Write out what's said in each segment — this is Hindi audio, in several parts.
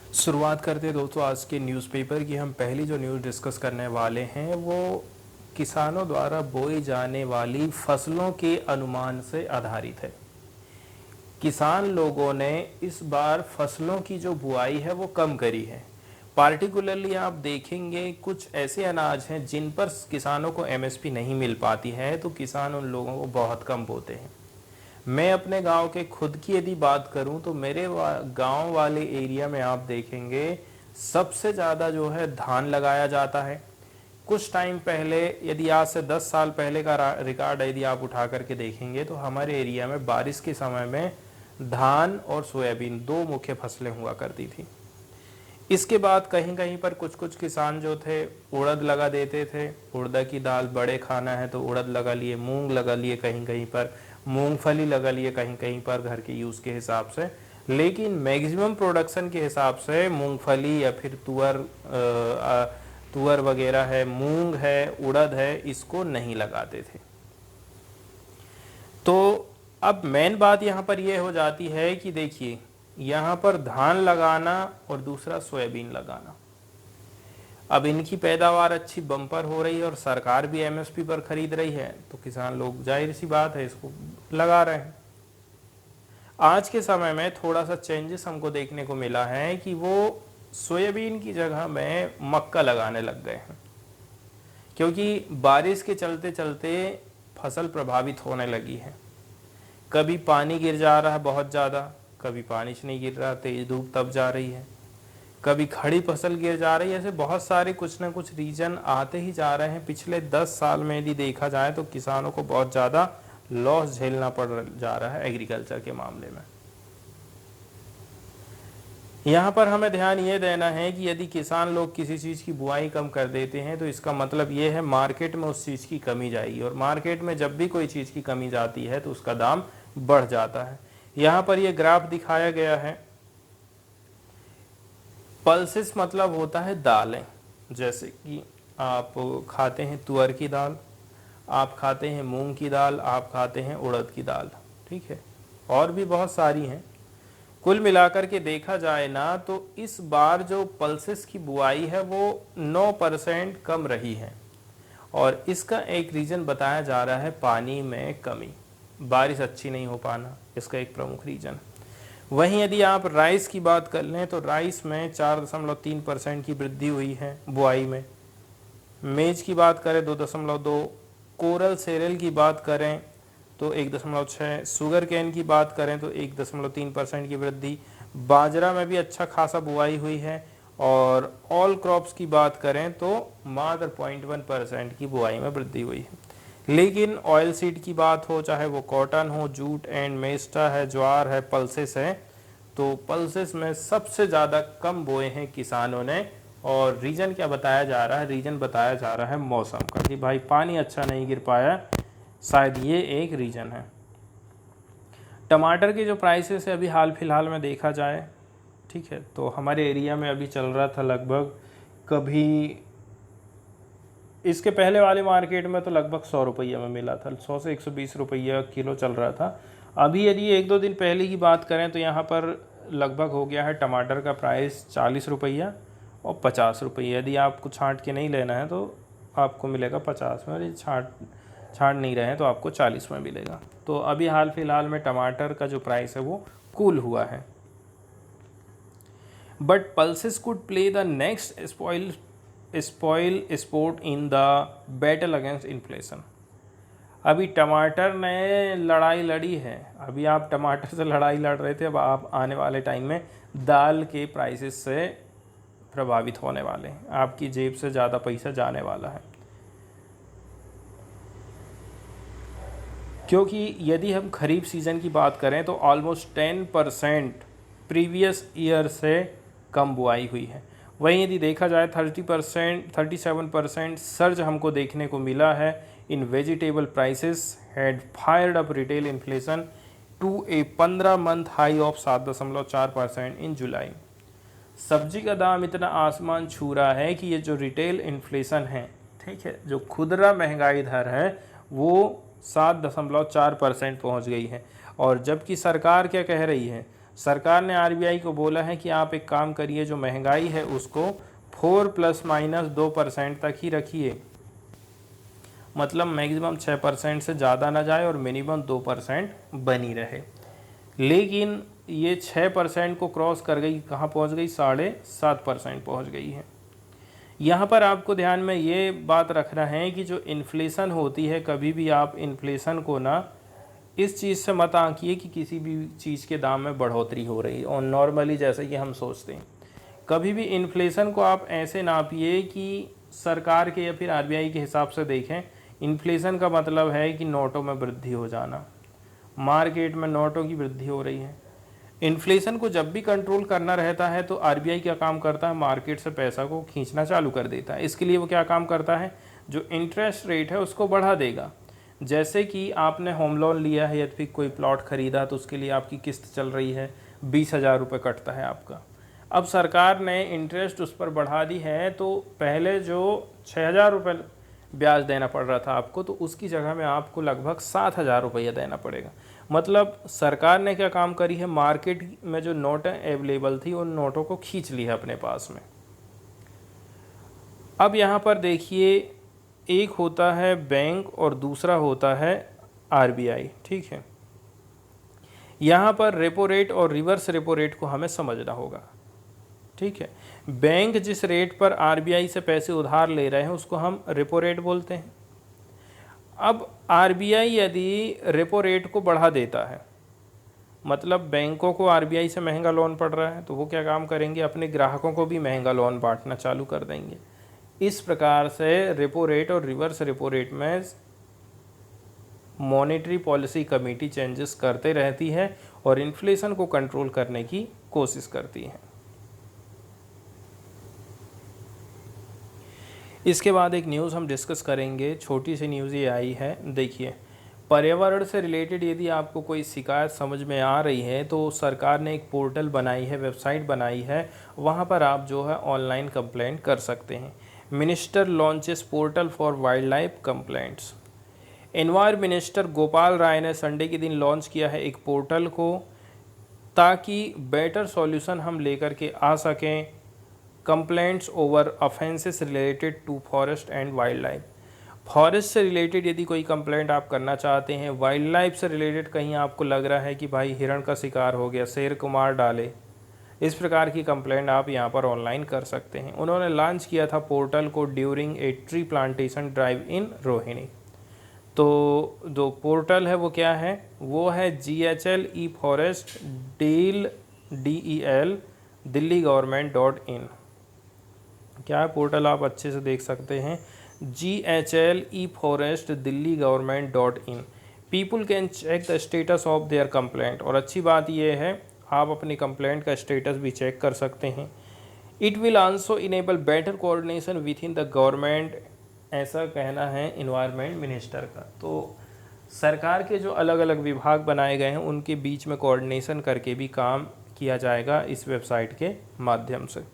शुरुआत करते हैं दोस्तों आज के न्यूज़पेपर की। हम पहली जो न्यूज़ डिस्कस करने वाले हैं वो किसानों द्वारा बोई जाने वाली फसलों के अनुमान से आधारित है। किसान लोगों ने इस बार फसलों की जो बुआई है वो कम करी है। पार्टिकुलरली आप देखेंगे कुछ ऐसे अनाज हैं जिन पर किसानों को एमएसपी नहीं मिल पाती है, तो किसान उन लोगों को बहुत कम बोते हैं। मैं अपने गांव के खुद की यदि बात करूं तो मेरे गांव वाले एरिया में आप देखेंगे सबसे ज़्यादा जो है धान लगाया जाता है। कुछ टाइम पहले, यदि आज से 10 साल पहले का रिकॉर्ड यदि आप उठा करके देखेंगे तो हमारे एरिया में बारिश के समय में धान और सोयाबीन दो मुख्य फसलें हुआ करती थी। इसके बाद कहीं कहीं पर कुछ कुछ किसान जो थे उड़द लगा देते थे। उड़द की दाल बड़े खाना है तो उड़द लगा लिए, मूंग लगा लिए, कहीं कहीं पर मूंगफली लगा लिए, कहीं कहीं पर घर के यूज़ के हिसाब से। लेकिन मैक्सिमम प्रोडक्शन के हिसाब से मूंगफली या फिर तुअर वगैरह है, मूंग है, उड़द है, इसको नहीं लगाते थे। तो अब मेन बात यहाँ पर यह हो जाती है कि देखिए यहाँ पर धान लगाना और दूसरा सोयाबीन लगाना, अब इनकी पैदावार अच्छी बम्पर हो रही है और सरकार भी एमएसपी पर खरीद रही है, तो किसान लोग जाहिर सी बात है इसको लगा रहे हैं। आज के समय में थोड़ा सा चेंजेस हमको देखने को मिला है कि वो सोयाबीन की जगह में मक्का लगाने लग गए हैं, क्योंकि बारिश के चलते चलते फसल प्रभावित होने लगी है। कभी पानी गिर जा रहा है बहुत ज़्यादा, कभी पानी नहीं गिर रहा, तेज धूप तब जा रही है, कभी खड़ी फसल गिर जा रही है। ऐसे बहुत सारे कुछ ना कुछ रीजन आते ही जा रहे हैं। पिछले 10 साल में यदि देखा जाए तो किसानों को बहुत ज़्यादा लॉस झेलना पड़ जा रहा है एग्रीकल्चर के मामले में। यहाँ पर हमें ध्यान ये देना है कि यदि किसान लोग किसी चीज़ की बुआई कम कर देते हैं तो इसका मतलब ये है मार्केट में उस चीज़ की कमी जाएगी, और मार्केट में जब भी कोई चीज़ की कमी जाती है तो उसका दाम बढ़ जाता है। यहाँ पर ये ग्राफ दिखाया गया है। पल्सेस मतलब होता है दालें, जैसे कि आप खाते हैं तुअर की दाल, आप खाते हैं मूंग की दाल, आप खाते हैं उड़द की दाल, ठीक है, और भी बहुत सारी हैं। कुल मिलाकर के देखा जाए ना तो इस बार जो पल्सेस की बुआई है वो 9% कम रही है, और इसका एक रीज़न बताया जा रहा है पानी में कमी, बारिश अच्छी नहीं हो पाना, इसका एक प्रमुख रीज़न। वहीं यदि आप राइस की बात कर लें तो राइस में 4.3% की वृद्धि हुई है बुआई में। मेज की बात करें 2.2, कोरल सेरेल की बात करें तो 1.6, शुगर केन की बात करें तो 1.3% की वृद्धि। बाजरा में भी अच्छा खासा बुआई हुई है, और ऑल क्रॉप्स की बात करें तो मात्र 0.1% की बुआई में वृद्धि हुई है। लेकिन ऑयल सीड की बात हो, चाहे वो कॉटन हो, जूट एंड मेस्टा है, ज्वार है, पल्सेस है, तो पल्सेस में सबसे ज़्यादा कम बोए हैं किसानों ने। और रीज़न क्या बताया जा रहा है? रीज़न बताया जा रहा है मौसम का, कि भाई पानी अच्छा नहीं गिर पाया, शायद ये एक रीज़न है। टमाटर के जो प्राइसेस है अभी हाल फिलहाल में देखा जाए, ठीक है, तो हमारे एरिया में अभी चल रहा था लगभग, कभी इसके पहले वाले मार्केट में तो लगभग 100 रुपये में मिला था, 100 से 120 रुपये किलो चल रहा था। अभी यदि 1-2 दिन पहले की बात करें तो यहाँ पर लगभग हो गया है टमाटर का प्राइस 40 रुपया और 50 रुपये। यदि आपको छांट के नहीं लेना है तो आपको मिलेगा 50 में, और यदि छांट नहीं रहे हैं तो आपको 40 में मिलेगा। तो अभी हाल फिलहाल में टमाटर का जो प्राइस है वो कूल हुआ है। But pulses could play the next spoil sport in the battle against inflation. अभी टमाटर ने लड़ाई लड़ी है, अभी आप टमाटर से लड़ाई लड़ रहे थे, अब आप आने वाले टाइम में दाल के प्राइसेस से प्रभावित होने वाले हैं, आपकी जेब से ज़्यादा पैसा जाने वाला है। क्योंकि यदि हम खरीफ सीज़न की बात करें तो ऑलमोस्ट 10% प्रीवियस ईयर से कम बुआई हुई है। वहीं यदि देखा जाए 37% सर्ज हमको देखने को मिला है in vegetable prices had fired up retail inflation to a 15 month high of 7.4% in July. सब्जी का दाम इतना आसमान छू रहा है कि ये जो रिटेल इन्फ्लेशन है, ठीक है, जो खुदरा महंगाई दर है वो 7.4% पहुँच गई है। और जबकि सरकार क्या कह रही है? सरकार ने आरबीआई को बोला है कि आप एक काम करिए, जो महंगाई है उसको 4 ± 2% तक ही रखिए, मतलब मैक्सिमम 6% से ज़्यादा ना जाए और मिनिमम 2% बनी रहे। लेकिन ये 6% को क्रॉस कर गई, कहाँ पहुँच गई, 7.5% पहुँच गई है। यहाँ पर आपको ध्यान में ये बात रखना है कि जो इन्फ्लेशन होती है, कभी भी आप इन्फ्लेशन को ना इस चीज़ से मत आंकिए कि किसी भी चीज़ के दाम में बढ़ोतरी हो रही है, और नॉर्मली जैसे कि हम सोचते हैं। कभी भी इन्फ्लेशन को आप ऐसे नापिए कि सरकार के या फिर आरबीआई के हिसाब से देखें। इन्फ्लेशन का मतलब है कि नोटों में वृद्धि हो जाना, मार्केट में नोटों की वृद्धि हो रही है। इन्फ्लेशन को जब भी कंट्रोल करना रहता है तो आरबीआई क्या काम करता है, मार्केट से पैसा को खींचना चालू कर देता है। इसके लिए वो क्या काम करता है, जो इंटरेस्ट रेट है उसको बढ़ा देगा। जैसे कि आपने होम लोन लिया है या फिर कोई प्लॉट खरीदा, तो उसके लिए आपकी किस्त चल रही है, 20,000 रुपये कटता है आपका। अब सरकार ने इंटरेस्ट उस पर बढ़ा दी है, तो पहले जो 6,000 रुपये ब्याज देना पड़ रहा था आपको, तो उसकी जगह में आपको लगभग 7,000 रुपया देना पड़ेगा। मतलब सरकार ने क्या काम करी है, मार्केट में जो नोटें अवेलेबल थी उन नोटों को खींच ली है अपने पास में। अब यहाँ पर देखिए, एक होता है बैंक और दूसरा होता है आरबीआई, ठीक है। यहाँ पर रेपो रेट और रिवर्स रेपो रेट को हमें समझना होगा, ठीक है। बैंक जिस रेट पर आरबीआई से पैसे उधार ले रहे हैं उसको हम रेपो रेट बोलते हैं। अब आरबीआई यदि रेपो रेट को बढ़ा देता है, मतलब बैंकों को आरबीआई से महंगा लोन पड़ रहा है, तो वो क्या काम करेंगे, अपने ग्राहकों को भी महंगा लोन बांटना चालू कर देंगे। इस प्रकार से रेपो रेट और रिवर्स रेपो रेट में मॉनेटरी पॉलिसी कमेटी चेंजेस करते रहती है और इन्फ्लेशन को कंट्रोल करने की कोशिश करती है। इसके बाद एक न्यूज़ हम डिस्कस करेंगे, छोटी सी न्यूज़ ये आई है। देखिए, पर्यावरण से रिलेटेड यदि आपको कोई शिकायत समझ में आ रही है तो सरकार ने एक पोर्टल बनाई है, वेबसाइट बनाई है, वहाँ पर आप जो है ऑनलाइन कंप्लेंट कर सकते हैं। Minister launches portal for wildlife complaints. Environment minister Gopal Rai ने संडे के दिन लॉन्च किया है एक पोर्टल को, ताकि बेटर सॉल्यूशन हम लेकर के आ सकें complaints over offences related to forest and wildlife. Forest से रिलेटेड यदि कोई कंप्लेंट आप करना चाहते हैं, वाइल्ड लाइफ से रिलेटेड कहीं आपको लग रहा है कि भाई हिरण का शिकार हो गया, शेर को मार डाले, इस प्रकार की कंप्लेंट आप यहां पर ऑनलाइन कर सकते हैं। उन्होंने लॉन्च किया था पोर्टल को during a tree plantation drive इन रोहिणी। तो जो पोर्टल है वो क्या है, वो है GHL e-forest DEL दिल्ली गवर्नमेंट.in। क्या है पोर्टल, आप अच्छे से देख सकते हैं, GHL e-forest Delhi government. People can check the status of their complaint. और अच्छी बात यह है, आप अपनी कंप्लेंट का स्टेटस भी चेक कर सकते हैं। It will also enable better coordination with in the government, ऐसा कहना है इन्वायरमेंट मिनिस्टर का। तो सरकार के जो अलग अलग विभाग बनाए गए हैं उनके बीच में कोऑर्डिनेशन करके भी काम किया जाएगा इस वेबसाइट के माध्यम से।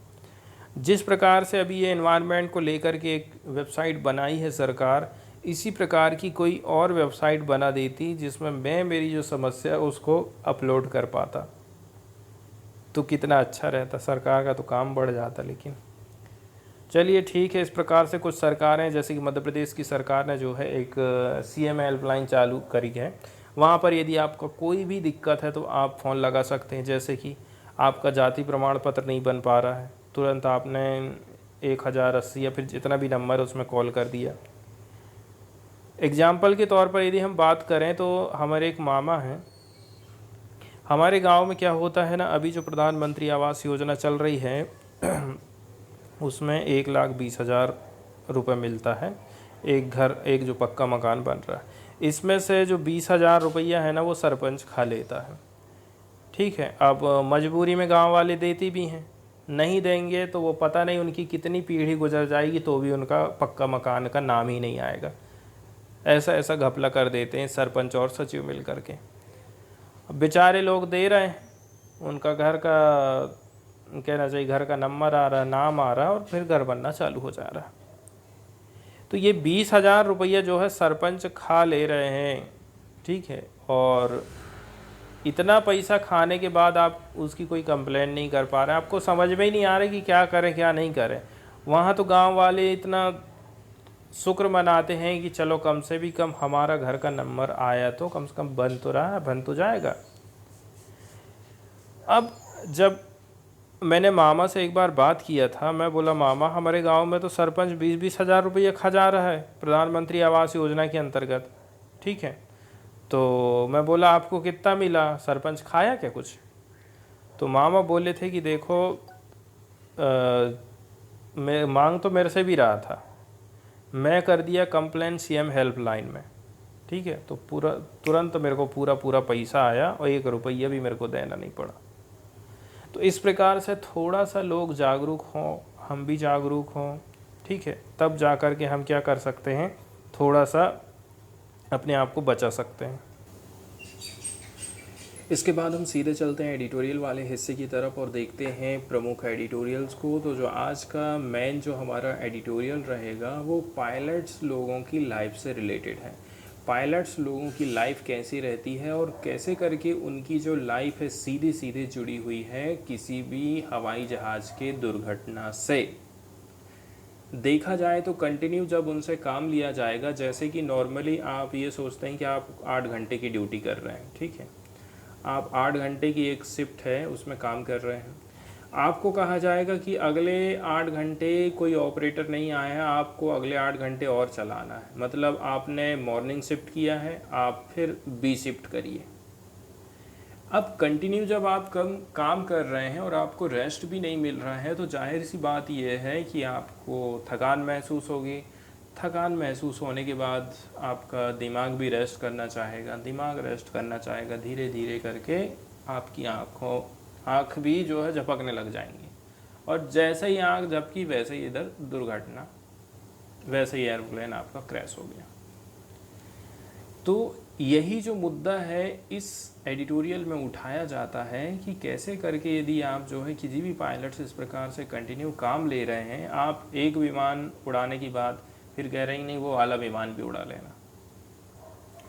जिस प्रकार से अभी ये एनवायरनमेंट को लेकर के एक वेबसाइट बनाई है सरकार, इसी प्रकार की कोई और वेबसाइट बना देती जिसमें मैं मेरी जो समस्या है उसको अपलोड कर पाता, तो कितना अच्छा रहता, सरकार का तो काम बढ़ जाता। लेकिन चलिए ठीक है, इस प्रकार से कुछ सरकारें, जैसे कि मध्य प्रदेश की सरकार ने जो है एक CM हेल्पलाइन चालू करी है। वहाँ पर यदि आपका कोई भी दिक्कत है तो आप फ़ोन लगा सकते हैं। जैसे कि आपका जाति प्रमाण पत्र नहीं बन पा रहा है, तुरंत आपने 1080 या फिर जितना भी नंबर है उसमें कॉल कर दिया। एग्जाम्पल के तौर पर यदि हम बात करें तो हमारे एक मामा हैं, हमारे गांव में क्या होता है ना, अभी जो प्रधानमंत्री आवास योजना चल रही है उसमें 1,20,000 रुपये मिलता है, एक घर, एक जो पक्का मकान बन रहा है। इसमें से जो 20,000 रुपया है ना वो सरपंच खा लेता है, ठीक है। अब मजबूरी में गांव वाले देती भी हैं, नहीं देंगे तो वो पता नहीं उनकी कितनी पीढ़ी गुजर जाएगी तो भी उनका पक्का मकान का नाम ही नहीं आएगा। ऐसा ऐसा घपला कर देते हैं सरपंच और सचिव मिल करके। अब बेचारे लोग दे रहे हैं, उनका घर का कहना चाहिए घर का नंबर आ रहा है, नाम आ रहा है, और फिर घर बनना चालू हो जा रहा है। तो ये 20,000 रुपया जो है सरपंच खा ले रहे हैं, ठीक है। और इतना पैसा खाने के बाद आप उसकी कोई कंप्लेन नहीं कर पा रहे हैं, आपको समझ में ही नहीं आ रहा कि क्या करें क्या नहीं करें। वहाँ तो गांव वाले इतना शुक्र मनाते हैं कि चलो कम से भी कम हमारा घर का नंबर आया तो कम से कम बन तो रहा है, बन तो जाएगा। अब जब मैंने मामा से एक बार बात किया था, मैं बोला मामा हमारे गांव में तो सरपंच 20-20 हज़ार रुपये खा रहा है प्रधानमंत्री आवास योजना के अंतर्गत, ठीक है। तो मैं बोला आपको कितना मिला, सरपंच खाया क्या कुछ? तो मामा बोले थे कि देखो मैं मांग तो मेरे से भी रहा था, मैं कर दिया कंप्लेन सीएम हेल्पलाइन में, ठीक है। तो पूरा तुरंत मेरे को पूरा पैसा आया और 1 रुपया भी मेरे को देना नहीं पड़ा। तो इस प्रकार से थोड़ा सा लोग जागरूक हों, हम भी जागरूक हों, ठीक है, तब जा कर के हम क्या कर सकते हैं, थोड़ा सा अपने आप को बचा सकते हैं। इसके बाद हम सीधे चलते हैं एडिटोरियल वाले हिस्से की तरफ और देखते हैं प्रमुख एडिटोरियल्स को। तो जो आज का मेन जो हमारा एडिटोरियल रहेगा वो पायलट्स लोगों की लाइफ से रिलेटेड है। पायलट्स लोगों की लाइफ कैसी रहती है और कैसे करके उनकी जो लाइफ है सीधे सीधे जुड़ी हुई है किसी भी हवाई जहाज़ के दुर्घटना से। देखा जाए तो कंटिन्यू जब उनसे काम लिया जाएगा, जैसे कि नॉर्मली आप ये सोचते हैं कि आप 8 घंटे की ड्यूटी कर रहे हैं, ठीक है, आप 8 घंटे की एक शिफ्ट है उसमें काम कर रहे हैं, आपको कहा जाएगा कि अगले 8 घंटे कोई ऑपरेटर नहीं आया है, आपको अगले 8 घंटे और चलाना है। मतलब आपने मॉर्निंग शिफ्ट किया है, आप फिर बी शिफ्ट करिए। अब कंटिन्यू जब आप काम कर रहे हैं और आपको रेस्ट भी नहीं मिल रहा है तो जाहिर सी बात यह है कि आपको थकान महसूस होगी। थकान महसूस होने के बाद आपका दिमाग भी रेस्ट करना चाहेगा, दिमाग रेस्ट करना चाहेगा, धीरे धीरे करके आपकी आँख भी जो है झपकने लग जाएंगी और जैसे ही आँख झपकी वैसे ही इधर दुर्घटना, वैसे ही एयरप्लेन आपका क्रैश हो गया। तो यही जो मुद्दा है इस एडिटोरियल में उठाया जाता है कि कैसे करके यदि आप जो है किसी भी पायलट से इस प्रकार से कंटिन्यू काम ले रहे हैं, आप एक विमान उड़ाने की बाद फिर कह रहे हैं नहीं वो वाला विमान भी उड़ा लेना,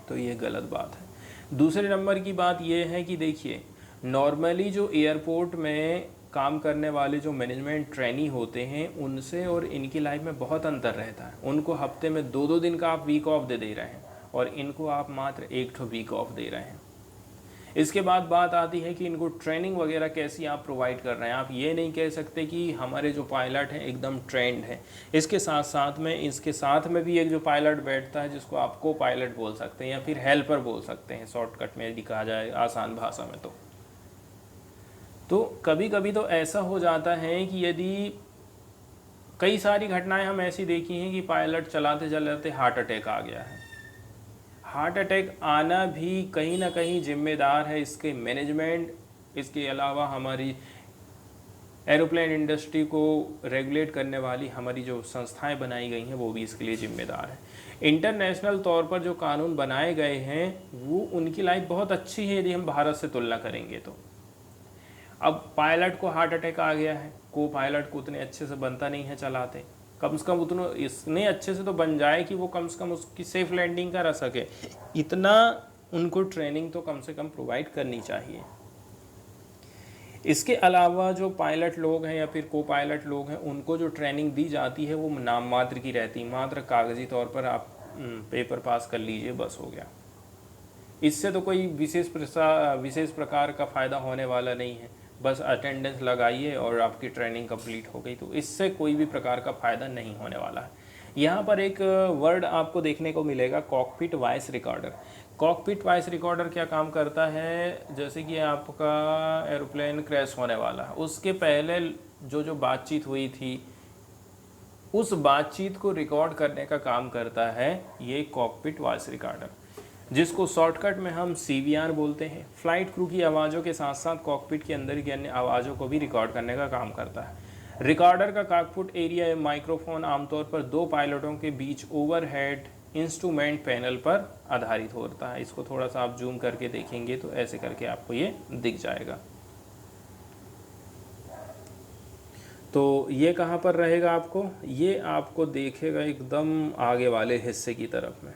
तो ये गलत बात है। दूसरे नंबर की बात ये है कि देखिए नॉर्मली जो एयरपोर्ट में काम करने वाले जो मैनेजमेंट ट्रेनी होते हैं उनसे और इनकी लाइफ में बहुत अंतर रहता है। उनको हफ्ते में 2-2 दिन का आप वीक ऑफ दे रहे हैं और इनको आप मात्र 1 वीक ऑफ दे रहे हैं। इसके बाद बात आती है कि इनको ट्रेनिंग वगैरह कैसी आप प्रोवाइड कर रहे हैं। आप ये नहीं कह सकते कि हमारे जो पायलट हैं एकदम ट्रेंड है। इसके साथ में भी एक जो पायलट बैठता है जिसको आप को पायलट बोल सकते हैं या फिर हेल्पर बोल सकते हैं, शॉर्टकट में यदि कहा जाए आसान भाषा में। तो कभी कभी तो ऐसा हो जाता है कि यदि कई सारी घटनाएं हम ऐसी देखी हैं कि पायलट चलाते चलाते हार्ट अटैक आ गया है। हार्ट अटैक आना भी कहीं ना कहीं जिम्मेदार है इसके मैनेजमेंट, इसके अलावा हमारी एरोप्लेन इंडस्ट्री को रेगुलेट करने वाली हमारी जो संस्थाएं बनाई गई हैं वो भी इसके लिए जिम्मेदार है। इंटरनेशनल तौर पर जो कानून बनाए गए हैं वो उनकी लाइफ बहुत अच्छी है यदि हम भारत से तुलना करेंगे तो। अब पायलट को हार्ट अटैक आ गया है, को पायलट को उतने अच्छे से बनता नहीं है चलाते, कम से कम उतना इतने अच्छे से तो बन जाए कि वो कम से कम उसकी सेफ लैंडिंग करा सके, इतना उनको ट्रेनिंग तो कम से कम प्रोवाइड करनी चाहिए। इसके अलावा जो पायलट लोग हैं या फिर को पायलट लोग हैं उनको जो ट्रेनिंग दी जाती है वो नाम मात्र की रहती है, मात्र कागजी तौर पर आप पेपर पास कर लीजिए बस हो गया। इससे तो कोई विशेष प्रकार का फ़ायदा होने वाला नहीं है, बस अटेंडेंस लगाइए और आपकी ट्रेनिंग कंप्लीट हो गई, तो इससे कोई भी प्रकार का फ़ायदा नहीं होने वाला है। यहाँ पर एक वर्ड आपको देखने को मिलेगा, cockpit voice recorder. Cockpit voice recorder क्या काम करता है, जैसे कि आपका एरोप्लेन क्रैश होने वाला है उसके पहले जो बातचीत हुई थी उस बातचीत को रिकॉर्ड करने का काम करता है ये कॉकपिट वॉइस रिकॉर्डर, जिसको शॉर्टकट में हम CVR बोलते हैं। फ्लाइट क्रू की आवाज़ों के साथ साथ कॉकपिट के अंदर की अन्य आवाज़ों को भी रिकॉर्ड करने का काम करता है। रिकॉर्डर का कॉकपिट एरिया या माइक्रोफोन आमतौर पर 2 पायलटों के बीच ओवरहेड इंस्ट्रूमेंट पैनल पर आधारित होता है। इसको थोड़ा सा आप जूम करके देखेंगे तो ऐसे करके आपको ये दिख जाएगा। तो ये कहाँ पर रहेगा आपको, ये आपको देखेगा एकदम आगे वाले हिस्से की तरफ में।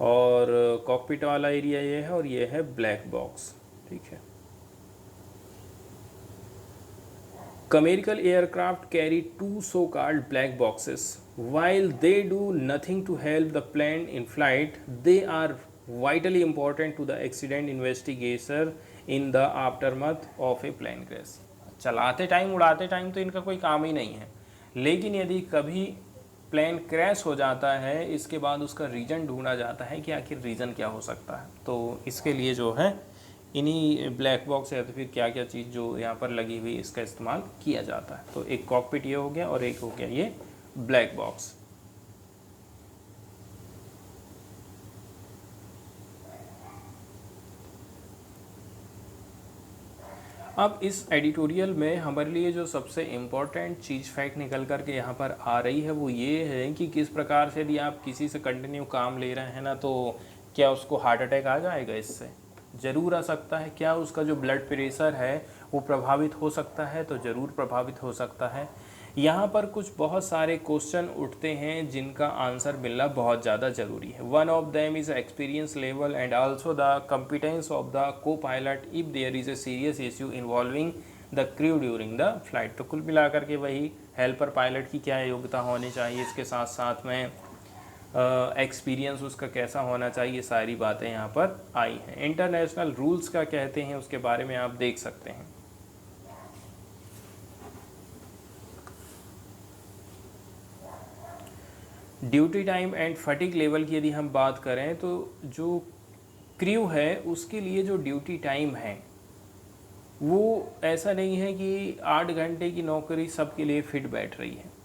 और कॉकपिट वाला एरिया ये है, और ये है ब्लैक बॉक्स, ठीक है। Chimerical aircraft carry two so-called black boxes. While they do nothing to help the plane in flight, they are vitally important to the accident investigator in the aftermath of a plane crash. चलाते टाइम, उड़ाते टाइम तो इनका कोई काम ही नहीं है, लेकिन यदि कभी प्लेन क्रैश हो जाता है, इसके बाद उसका रीज़न ढूंढा जाता है कि आखिर रीज़न क्या हो सकता है। तो इसके लिए जो है इन्हीं ब्लैक बॉक्स या तो फिर क्या क्या चीज़ जो यहाँ पर लगी हुई इसका इस्तेमाल किया जाता है। तो एक कॉकपिट ये हो गया और एक हो गया ये ब्लैक बॉक्स। अब इस एडिटोरियल में हमारे लिए जो सबसे इम्पोर्टेंट चीज़ फैक्ट निकल कर के यहाँ पर आ रही है वो ये है कि किस प्रकार से यदि आप किसी से कंटिन्यू काम ले रहे हैं ना, तो क्या उसको हार्ट अटैक आ जाएगा? इससे ज़रूर आ सकता है। क्या उसका जो ब्लड प्रेशर है वो प्रभावित हो सकता है? तो ज़रूर प्रभावित हो सकता है। यहाँ पर कुछ बहुत सारे क्वेश्चन उठते हैं जिनका आंसर मिलना बहुत ज़्यादा ज़रूरी है। One of them is experience level and also the competence of the copilot if there is a serious issue involving the crew during the flight. तो कुल मिलाकर के वही हेल्पर पायलट की क्या योग्यता होनी चाहिए, इसके साथ साथ में एक्सपीरियंस उसका कैसा होना चाहिए, सारी बातें यहाँ पर आई हैं। इंटरनेशनल रूल्स क्या कहते हैं उसके बारे में आप देख सकते हैं। Duty time and fatigue level की यदि हम बात करें तो जो क्रू है उसके लिए जो ड्यूटी टाइम है वो ऐसा नहीं है कि 8 घंटे की नौकरी सबके लिए फिट बैठ रही है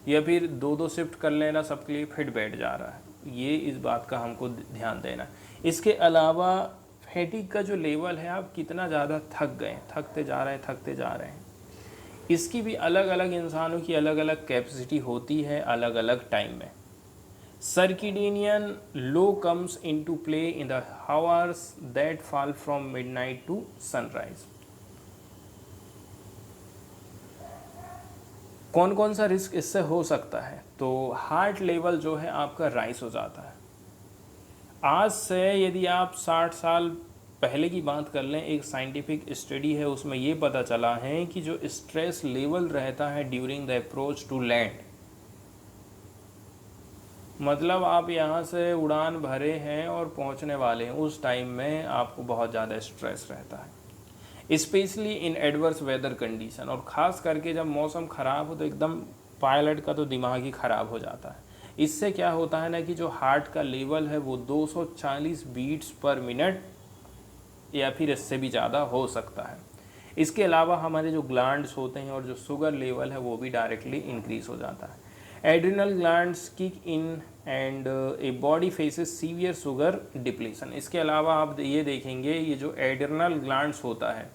या फिर 2-2 शिफ्ट कर लेना सबके लिए फिट बैठ जा रहा है। ये इस बात का हमको ध्यान देना। इसके अलावा फैटिग का जो लेवल है, आप कितना ज़्यादा थक गए, थकते जा रहे हैं, इसकी भी अलग अलग इंसानों की अलग अलग कैपेसिटी होती है अलग अलग टाइम में। Circadian low comes into play in the hours that fall from midnight to sunrise. कौन कौन सा रिस्क इससे हो सकता है? तो हार्ट लेवल जो है आपका राइस हो जाता है। आज से यदि आप 60 साल पहले की बात कर लें, एक साइंटिफिक स्टडी है उसमें ये पता चला है कि जो स्ट्रेस लेवल रहता है during the approach to land, मतलब आप यहाँ से उड़ान भरे हैं और पहुँचने वाले हैं, उस टाइम में आपको बहुत ज़्यादा स्ट्रेस रहता है, specially in adverse weather condition. और ख़ास करके जब मौसम ख़राब हो तो एकदम पायलट का तो दिमाग ही ख़राब हो जाता है। इससे क्या होता है ना कि जो हार्ट का लेवल है वो 240 बीट्स पर मिनट या फिर इससे भी ज़्यादा हो सकता है। इसके अलावा हमारे जो ग्लैंड्स होते हैं और जो शुगर लेवल है वो भी डायरेक्टली इंक्रीज हो जाता है। Adrenal glands kick in and a body faces severe sugar depletion. इसके अलावा आप ये देखेंगे ये जो एड्रिनल ग्लैंड्स होता है,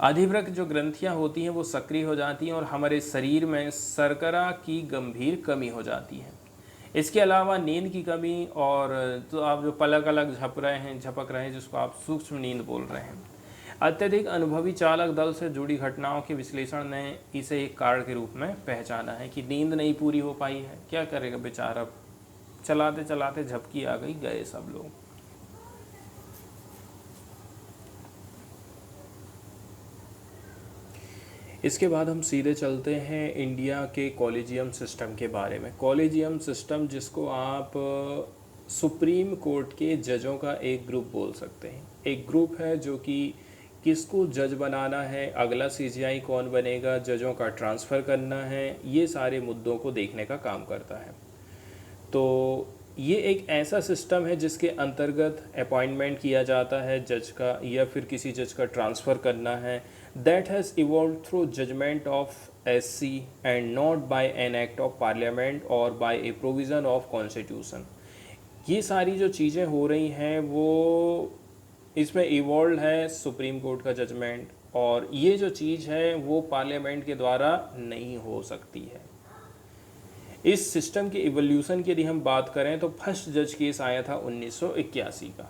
अधिवृक्क जो ग्रंथियां होती हैं वो सक्रिय हो जाती हैं और हमारे शरीर में शर्करा की गंभीर कमी हो जाती है। इसके अलावा नींद की कमी, और तो आप जो पलक अलग झपक रहे हैं जिसको आप सूक्ष्म नींद बोल रहे हैं। अत्यधिक अनुभवी चालक दल से जुड़ी घटनाओं के विश्लेषण ने इसे एक कारण के रूप में पहचाना है कि नींद नहीं पूरी हो पाई है, क्या करेगा बेचारा, चलाते चलाते झपकी आ गई, गए सब लोग। इसके बाद हम सीधे चलते हैं इंडिया के कॉलेजियम सिस्टम के बारे में। कॉलेजियम सिस्टम जिसको आप सुप्रीम कोर्ट के जजों का एक ग्रुप बोल सकते हैं। एक ग्रुप है जो कि किसको जज बनाना है, अगला सीजीआई कौन बनेगा, जजों का ट्रांसफ़र करना है, ये सारे मुद्दों को देखने का काम करता है। तो ये एक ऐसा सिस्टम है जिसके अंतर्गत अपॉइंटमेंट किया जाता है जज का, या फिर किसी जज का ट्रांसफ़र करना है। That has evolve through judgment of SC and not by an act of parliament or by a provision of constitution. ये सारी जो चीज़ें हो रही हैं वो इसमें इवॉल्व है सुप्रीम कोर्ट का जजमेंट, और ये जो चीज़ है वो पार्लियामेंट के द्वारा नहीं हो सकती है। इस सिस्टम के इवोल्यूशन की यदि हम बात करें तो फर्स्ट जज केस आया था 1981 का।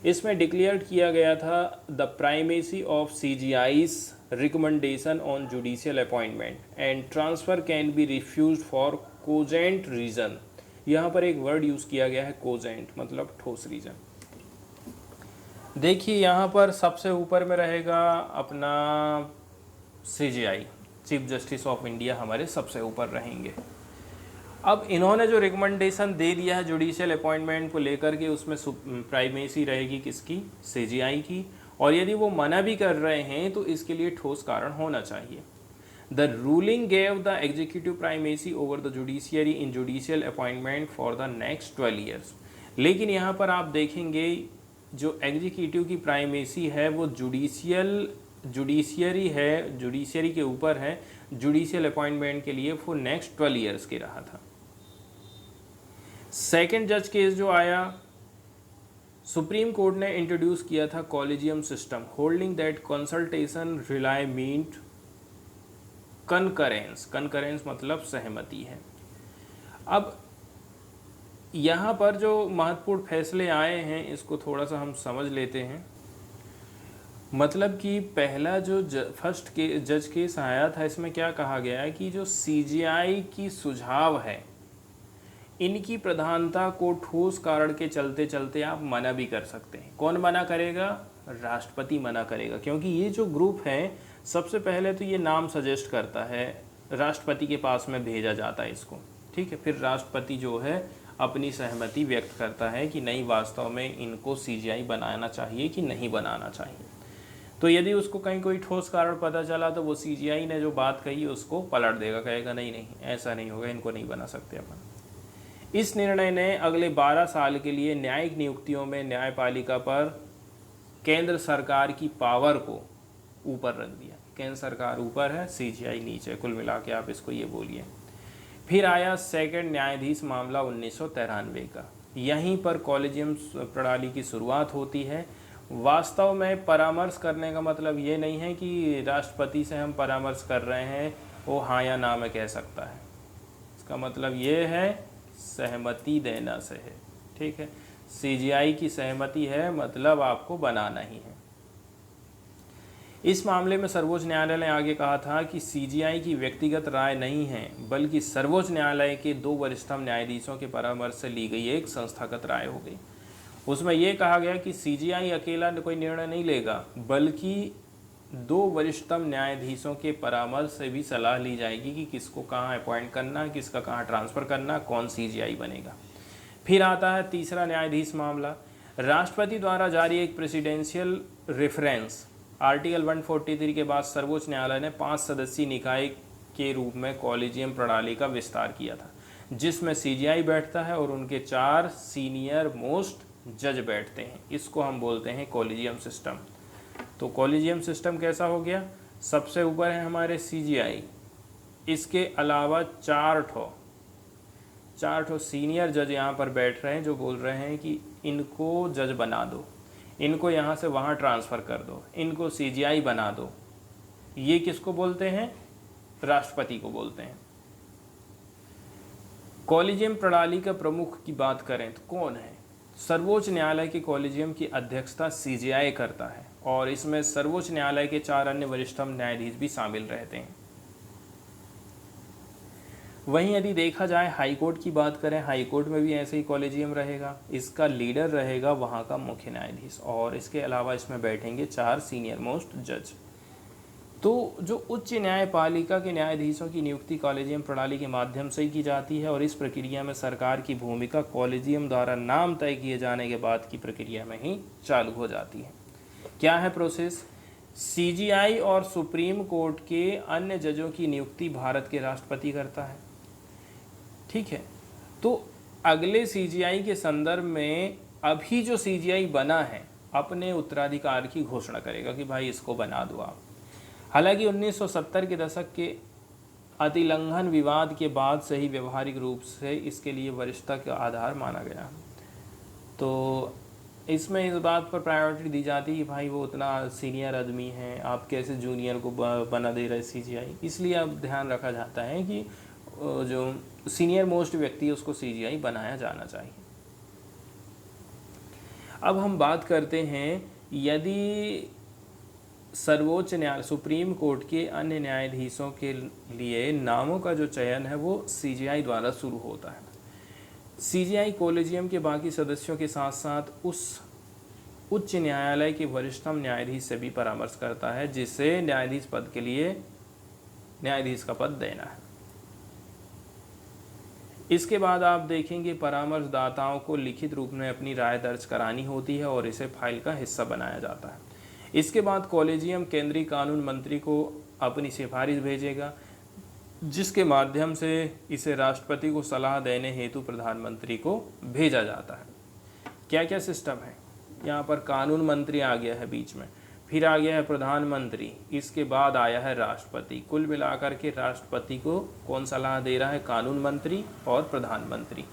इसमें डिक्लेयर किया गया था the primacy of CGI's recommendation on judicial appointment and transfer can be refused for cogent reason. यहाँ पर एक वर्ड यूज़ किया गया है कोजेंट, मतलब ठोस रीज़न। देखिए यहाँ पर सबसे ऊपर में रहेगा अपना CGI, chief justice of India हमारे सबसे ऊपर रहेंगे। अब इन्होंने जो रिकमेंडेशन दे दिया है जुडिशियल अपॉइंटमेंट को लेकर के, उसमें प्राइमेसी रहेगी किसकी, सीजीआई की। और यदि वो मना भी कर रहे हैं तो इसके लिए ठोस कारण होना चाहिए। The ruling gave the executive primacy over the judiciary in judicial appointment for the next 12 years. लेकिन यहाँ पर आप देखेंगे जो एग्जीक्यूटिव की प्राइमेसी है वो जुडिशियरी है, जुडिशियरी के ऊपर है, जुडिशियल अपॉइंटमेंट के लिए वो नेक्स्ट 12 ईयर्स के रहा था। सेकेंड जज केस जो आया, सुप्रीम कोर्ट ने इंट्रोड्यूस किया था collegium system, holding that consultation really meant concurrence, concurrence मतलब सहमति है। अब यहाँ पर जो महत्वपूर्ण फैसले आए हैं इसको थोड़ा सा हम समझ लेते हैं। मतलब कि पहला जो फर्स्ट के जज केस आया था, इसमें क्या कहा गया है कि जो सीजीआई की सुझाव है इनकी प्रधानता को ठोस कारण के चलते चलते आप मना भी कर सकते हैं। कौन मना करेगा, राष्ट्रपति मना करेगा, क्योंकि ये जो ग्रुप है सबसे पहले तो ये नाम सजेस्ट करता है, राष्ट्रपति के पास में भेजा जाता है इसको, ठीक है। फिर राष्ट्रपति जो है अपनी सहमति व्यक्त करता है कि नहीं वास्तव में इनको सीजीआई बनाना चाहिए कि नहीं बनाना चाहिए। तो यदि उसको कहीं कोई ठोस कारण पता चला तो वो सीजीआई ने जो बात कही उसको पलट देगा, कहेगा नहीं नहीं ऐसा नहीं होगा, इनको नहीं बना सकते अपन। इस निर्णय ने अगले 12 साल के लिए न्यायिक नियुक्तियों में न्यायपालिका पर केंद्र सरकार की पावर को ऊपर रख दिया। केंद्र सरकार ऊपर है, सीजीआई नीचे, कुल मिला के आप इसको ये बोलिए। फिर आया सेकंड न्यायाधीश मामला 1993 का। यहीं पर कॉलेजियम प्रणाली की शुरुआत होती है। वास्तव में परामर्श करने का मतलब ये नहीं है कि राष्ट्रपति से हम परामर्श कर रहे हैं वो हाँ या ना में कह सकता है, इसका मतलब ये है सहमति देना से है, ठीक है। सीजीआई की सहमति है मतलब आपको बनाना ही है। इस मामले में सर्वोच्च न्यायालय ने आगे कहा था कि सीजीआई की व्यक्तिगत राय नहीं है बल्कि सर्वोच्च न्यायालय के 2 वरिष्ठतम न्यायाधीशों के परामर्श से ली गई एक संस्थागत राय हो गई। उसमें यह कहा गया कि सीजीआई अकेला कोई निर्णय नहीं लेगा बल्कि 2 वरिष्ठतम न्यायाधीशों के परामर्श से भी सलाह ली जाएगी कि किसको कहाँ अपॉइंट करना, किसका कहाँ ट्रांसफ़र करना, कौन सीजीआई बनेगा। फिर आता है तीसरा न्यायाधीश मामला। राष्ट्रपति द्वारा जारी एक प्रेसिडेंशियल रेफरेंस आर्टिकल 143 के बाद सर्वोच्च न्यायालय ने 5 सदस्यीय निकाय के रूप में कॉलेजियम प्रणाली का विस्तार किया था, जिसमें सीजीआई बैठता है और उनके 4 सीनियर मोस्ट जज बैठते हैं। इसको हम बोलते हैं कॉलेजियम सिस्टम। तो कॉलेजियम सिस्टम कैसा हो गया, सबसे ऊपर है हमारे सीजीआई, इसके अलावा 4 ठो सीनियर जज यहाँ पर बैठ रहे हैं जो बोल रहे हैं कि इनको जज बना दो, इनको यहाँ से वहाँ ट्रांसफ़र कर दो, इनको सीजीआई बना दो। ये किसको बोलते हैं, राष्ट्रपति को बोलते हैं। कॉलेजियम प्रणाली का प्रमुख की बात करें तो कौन है, सर्वोच्च न्यायालय के कॉलेजियम की अध्यक्षता सीजीआई करता है और इसमें सर्वोच्च न्यायालय के 4 अन्य वरिष्ठतम न्यायाधीश भी शामिल रहते हैं। वहीं यदि देखा जाए हाईकोर्ट की बात करें, हाईकोर्ट में भी ऐसे ही कॉलेजियम रहेगा। इसका लीडर रहेगा वहाँ का मुख्य न्यायाधीश और इसके अलावा इसमें बैठेंगे 4 सीनियर मोस्ट जज। तो जो उच्च न्यायपालिका के न्यायाधीशों की नियुक्ति कॉलेजियम प्रणाली के माध्यम से ही की जाती है और इस प्रक्रिया में सरकार की भूमिका कॉलेजियम द्वारा नाम तय किए जाने के बाद की प्रक्रिया में ही चालू हो जाती है। क्या है प्रोसेस, सीजीआई और सुप्रीम कोर्ट के अन्य जजों की नियुक्ति भारत के राष्ट्रपति करता है, ठीक है। तो अगले सीजीआई के संदर्भ में अभी जो सीजीआई बना है अपने उत्तराधिकार की घोषणा करेगा कि भाई इसको बना दो आप। हालांकि 1970 के दशक के अतिलंघन विवाद के बाद से ही व्यवहारिक रूप से इसके लिए वरिष्ठता का आधार माना गया। तो इसमें इस बात पर प्रायोरिटी दी जाती है कि भाई वो उतना सीनियर आदमी है, आप कैसे जूनियर को बना दे रहे सीजीआई। इसलिए अब ध्यान रखा जाता है कि जो सीनियर मोस्ट व्यक्ति है उसको सीजीआई बनाया जाना चाहिए। अब हम बात करते हैं यदि सर्वोच्च न्यायालय सुप्रीम कोर्ट के अन्य न्यायाधीशों के लिए नामों का जो चयन है वो सीजीआई द्वारा शुरू होता है। सीजीआई कॉलेजियम के बाकी सदस्यों के साथ साथ उस उच्च न्यायालय के वरिष्ठतम न्यायाधीश से भी परामर्श करता है जिसे न्यायाधीश पद के लिए न्यायाधीश का पद देना है। इसके बाद आप देखेंगे परामर्शदाताओं को लिखित रूप में अपनी राय दर्ज करानी होती है और इसे फाइल का हिस्सा बनाया जाता है। इसके बाद कॉलेजियम केंद्रीय कानून मंत्री को अपनी सिफारिश भेजेगा, जिसके माध्यम से इसे राष्ट्रपति को सलाह देने हेतु प्रधानमंत्री को भेजा जाता है। क्या क्या सिस्टम है, यहाँ पर कानून मंत्री आ गया है बीच में, फिर आ गया है प्रधानमंत्री, इसके बाद आया है राष्ट्रपति। कुल मिलाकर के राष्ट्रपति को कौन सलाह दे रहा है? कानून मंत्री और प्रधानमंत्री।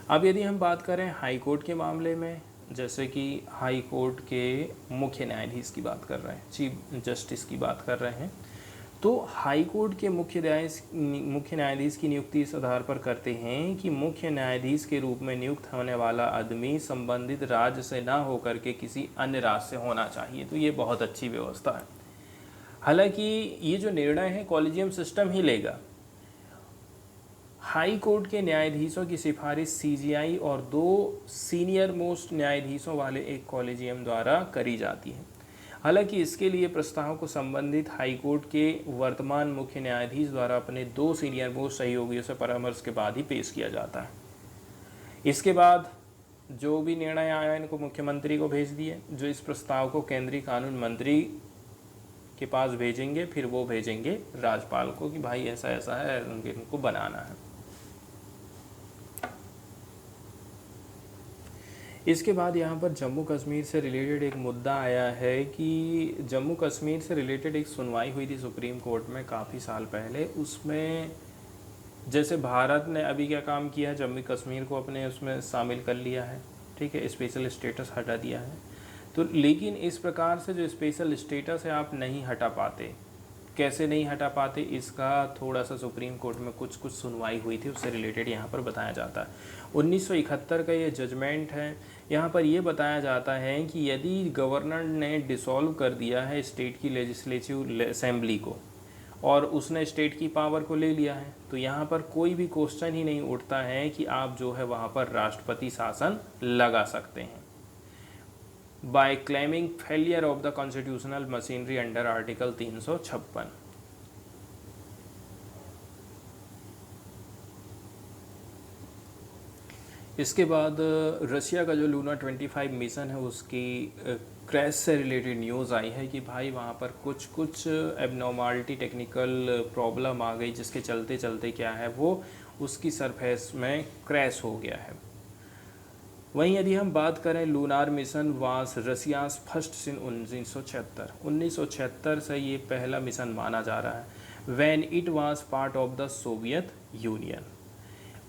अब यदि हम बात करें हाई कोर्ट के मामले में, जैसे कि हाई कोर्ट के मुख्य न्यायाधीश की बात कर रहे हैं, चीफ जस्टिस की बात कर रहे हैं, तो हाई कोर्ट के मुख्य न्यायाधीश की नियुक्ति इस आधार पर करते हैं कि मुख्य न्यायाधीश के रूप में नियुक्त होने वाला आदमी संबंधित राज्य से ना होकर के किसी अन्य राज्य से होना चाहिए। तो ये बहुत अच्छी व्यवस्था है। हालांकि ये जो निर्णय है कॉलेजियम सिस्टम ही लेगा। हाई कोर्ट के न्यायाधीशों की सिफारिश सीजीआई और 2 सीनियर मोस्ट न्यायाधीशों वाले एक कॉलेजियम द्वारा करी जाती है। हालांकि इसके लिए प्रस्ताव को संबंधित हाई कोर्ट के वर्तमान मुख्य न्यायाधीश द्वारा अपने 2 सीनियर मोस्ट सहयोगियों से परामर्श के बाद ही पेश किया जाता है। इसके बाद जो भी निर्णय आया इनको मुख्यमंत्री को भेज दिए, जो इस प्रस्ताव को केंद्रीय कानून मंत्री के पास भेजेंगे, फिर वो भेजेंगे राज्यपाल को कि भाई ऐसा ऐसा है, इनको बनाना है। इसके बाद यहाँ पर जम्मू कश्मीर से रिलेटेड एक मुद्दा आया है कि जम्मू कश्मीर से रिलेटेड एक सुनवाई हुई थी सुप्रीम कोर्ट में काफ़ी साल पहले। उसमें जैसे भारत ने अभी क्या काम किया है, जम्मू कश्मीर को अपने उसमें शामिल कर लिया है, ठीक है, स्पेशल स्टेटस हटा दिया है। तो लेकिन इस प्रकार से जो स्पेशल स्टेटस है आप नहीं हटा पाते। कैसे नहीं हटा पाते, इसका थोड़ा सा सुप्रीम कोर्ट में कुछ सुनवाई हुई थी, उससे रिलेटेड यहाँ पर बताया जाता है। 1971 का ये जजमेंट है। यहाँ पर ये बताया जाता है कि यदि गवर्नर ने डिसॉल्व कर दिया है स्टेट की लेजिस्लेटिव असेंबली को और उसने स्टेट की पावर को ले लिया है, तो यहाँ पर कोई भी क्वेश्चन ही नहीं उठता है कि आप जो है वहाँ पर राष्ट्रपति शासन लगा सकते हैं। by claiming failure of the constitutional machinery under article 356। इसके बाद रशिया का जो लूना 25 मिशन है उसकी क्रैश से रिलेटेड न्यूज़ आई है कि भाई वहाँ पर कुछ एबनॉर्मलिटी टेक्निकल प्रॉब्लम आ गई, जिसके चलते चलते क्या है वो उसकी सरफेस में क्रैश हो गया है। वहीं यदि हम बात करें लूनार मिशन वास रशियाज फर्स्ट सिन 1976 से ये पहला मिशन माना जा रहा है when it was part of the Soviet union.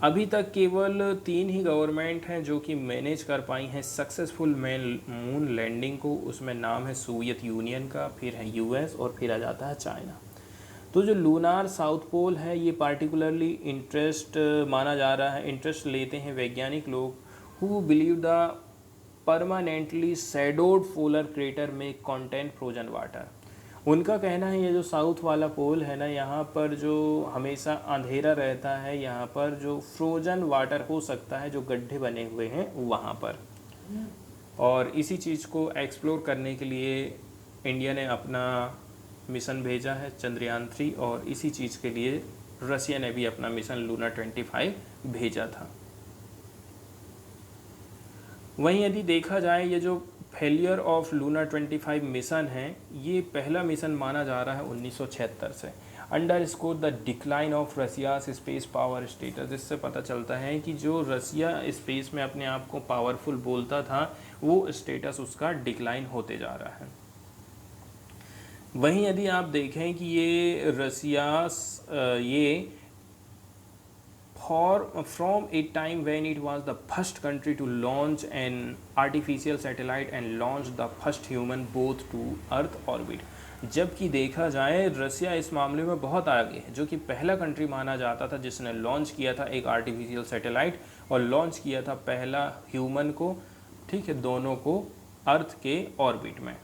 अभी तक केवल 3 ही गवर्नमेंट हैं जो कि मैनेज कर पाई हैं सक्सेसफुल मून लैंडिंग को। उसमें नाम है सोवियत यूनियन का, फिर है यूएस और फिर आ जाता है चाइना। तो जो लूनार साउथ पोल है ये पार्टिकुलरली इंटरेस्ट माना जा रहा है, इंटरेस्ट लेते हैं वैज्ञानिक लोग who believe the permanently shadowed polar crater में contain frozen water। उनका कहना है ये जो साउथ वाला पोल है ना, यहाँ पर जो हमेशा अंधेरा रहता है, यहाँ पर जो फ्रोजन वाटर हो सकता है, जो गड्ढे बने हुए हैं वहाँ पर। और इसी चीज़ को एक्सप्लोर करने के लिए इंडिया ने अपना मिशन भेजा है चंद्रयान 3, और इसी चीज़ के लिए रशिया ने भी अपना मिशन लूना 25 भेजा था। वहीं यदि देखा जाए ये जो फेलियर ऑफ लूना 25 मिशन है ये पहला मिशन माना जा रहा है 1976 से। Underscore the decline of Russia space power status. इससे पता चलता है कि जो रसिया स्पेस में अपने आप को पावरफुल बोलता था वो स्टेटस उसका डिक्लाइन होते जा रहा है। वहीं यदि आप देखें कि ये रसिया ये from a time when it was the first country to launch an artificial satellite and launch the first human both to earth orbit। जबकि देखा जाए रसिया इस मामले में बहुत आगे है, जो कि पहला कंट्री माना जाता था जिसने लॉन्च किया था एक आर्टिफिशियल सैटेलाइट और लॉन्च किया था पहला ह्यूमन को, ठीक है, दोनों को अर्थ के ऑर्बिट में।